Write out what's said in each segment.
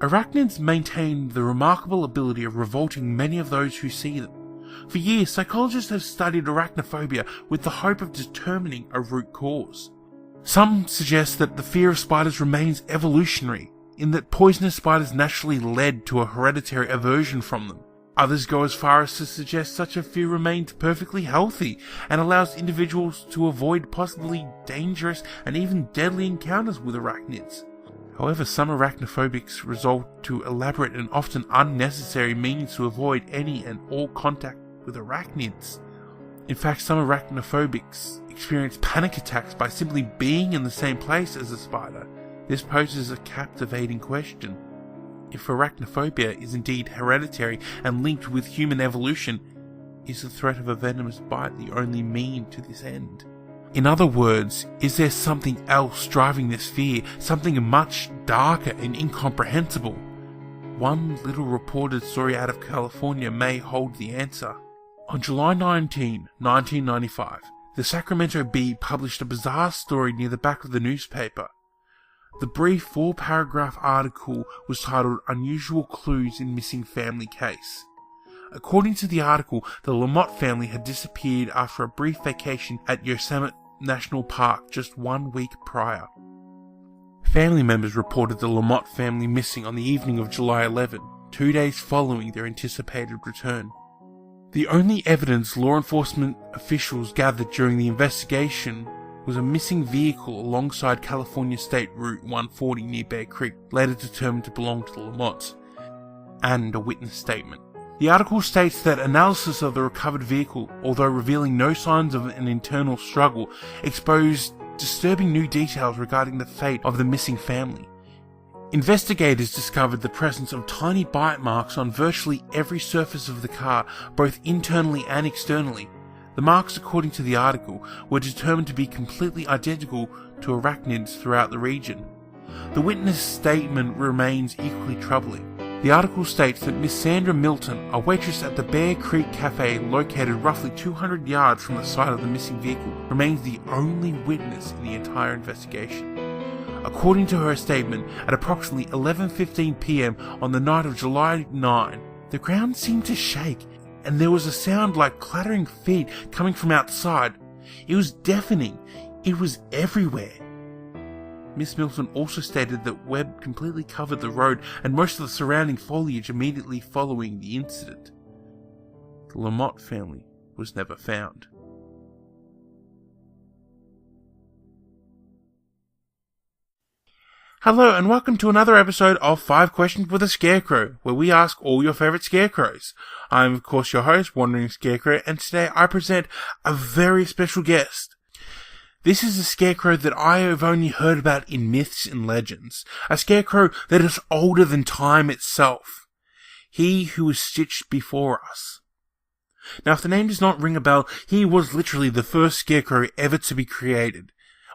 Arachnids maintain the remarkable ability of revolting many of those who see them. For years, psychologists have studied arachnophobia with the hope of determining a root cause. Some suggest that the fear of spiders remains evolutionary, in that poisonous spiders naturally led to a hereditary aversion from them. Others go as far as to suggest such a fear remains perfectly healthy and allows individuals to avoid possibly dangerous and even deadly encounters with arachnids. However, some arachnophobics resort to elaborate and often unnecessary means to avoid any and all contact with arachnids. In fact, some arachnophobics experience panic attacks by simply being in the same place as a spider. This poses a captivating question. If arachnophobia is indeed hereditary and linked with human evolution, is the threat of a venomous bite the only mean to this end? In other words, is there something else driving this fear, something much darker and incomprehensible? One little reported story out of California may hold the answer. On July 19, 1995, the Sacramento Bee published a bizarre story near the back of the newspaper. The brief 4-paragraph article was titled "Unusual Clues in Missing Family Case." According to the article, the Lamotte family had disappeared after a brief vacation at Yosemite National Park just 1 week prior. Family members reported the Lamotte family missing on the evening of July 11, 2 days following their anticipated return. The only evidence law enforcement officials gathered during the investigation was a missing vehicle alongside California State Route 140 near Bear Creek, later determined to belong to the Lamottes, and a witness statement. The article states that analysis of the recovered vehicle, although revealing no signs of an internal struggle, exposed disturbing new details regarding the fate of the missing family. Investigators discovered the presence of tiny bite marks on virtually every surface of the car, both internally and externally. The marks, according to the article, were determined to be completely identical to arachnids throughout the region. The witness statement remains equally troubling. The article states that Miss Sandra Milton, a waitress at the Bear Creek Cafe located roughly 200 yards from the site of the missing vehicle, remains the only witness in the entire investigation. According to her statement, at approximately 11:15 p.m. on the night of July 9, the ground seemed to shake, and there was a sound like clattering feet coming from outside. It was deafening. It was everywhere. Miss Milton also stated that web completely covered the road and most of the surrounding foliage immediately following the incident. The Lamotte family was never found. Hello and welcome to another episode of 5 Questions with a Scarecrow, where we ask all your favourite scarecrows. I'm of course your host, Wandering Scarecrow, and today I present a very special guest. This is a scarecrow that I have only heard about in myths and legends, a scarecrow that is older than time itself. He who was stitched before us. Now if the name does not ring a bell, he was literally the first scarecrow ever to be created.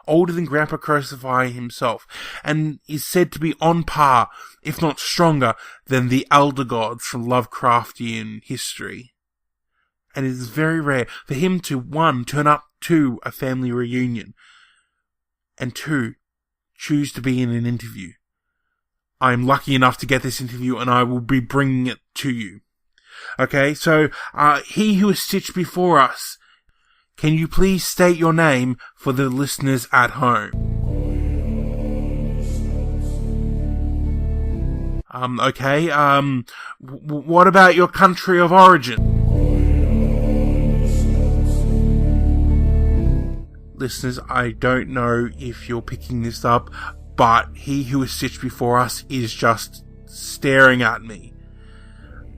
Older than Grandpa Crucify himself, and is said to be on par, if not stronger, than the elder gods from Lovecraftian history. And it is very rare for him to, 1, turn up to a family reunion, and 2, choose to be in an interview. I am lucky enough to get this interview, and I will be bringing it to you. Okay, so, he who is stitched before us. Can you please state your name for the listeners at home? Okay, what about your country of origin? Listeners, I don't know if you're picking this up, but he who is stitched before us is just staring at me.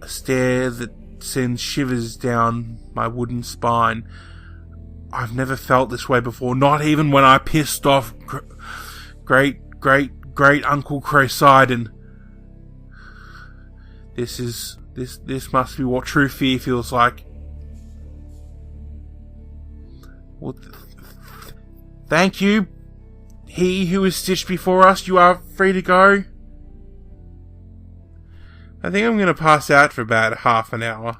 A stare that sends shivers down my wooden spine. I've never felt this way before, not even when I pissed off great Uncle Crosidon. This must be what true fear feels like. Well, thank you. He who is stitched before us, you are free to go. I think I'm going to pass out for about half an hour.